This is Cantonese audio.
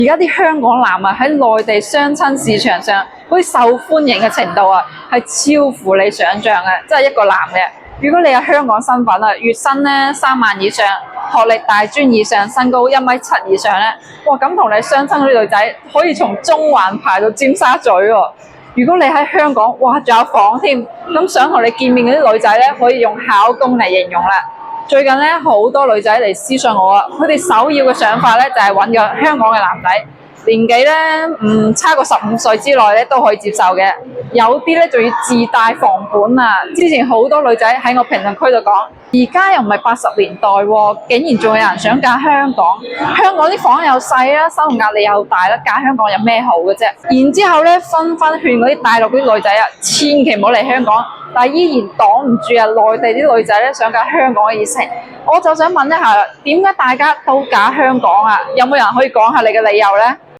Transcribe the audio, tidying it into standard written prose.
而家啲香港男啊喺內地相親市場上嗰啲受歡迎嘅程度啊，係超乎你想象嘅。即係一個男嘅，如果你有香港身份啊，月薪咧3萬以上，學歷大專以上，身高1米7以上咧，哇咁同你相親嗰啲女仔可以從中環排到尖沙咀喎。如果你喺香港，哇仲有房添，咁想同你見面嗰啲女仔咧，可以用考公嚟形容啦。最近咧好多女仔嚟私信我啊，佢哋首要嘅想法咧就係揾個香港嘅男仔，年紀咧唔差過15歲之內咧都可以接受嘅。有啲咧仲要自帶房本啊！之前好多女仔喺我評論區度講，而家又唔係80年代喎，竟然仲有人想嫁香港。香港啲房又細啦，生活壓力又大啦，嫁香港有咩好嘅啫？然之後咧紛紛勸嗰啲大陸啲女仔啊，千祈唔好嚟香港。但係依然擋唔住啊！內地啲女仔咧想嫁香港嘅熱情，我就想問一下啦，點解大家都嫁香港啊？有冇人可以講下你嘅理由呢？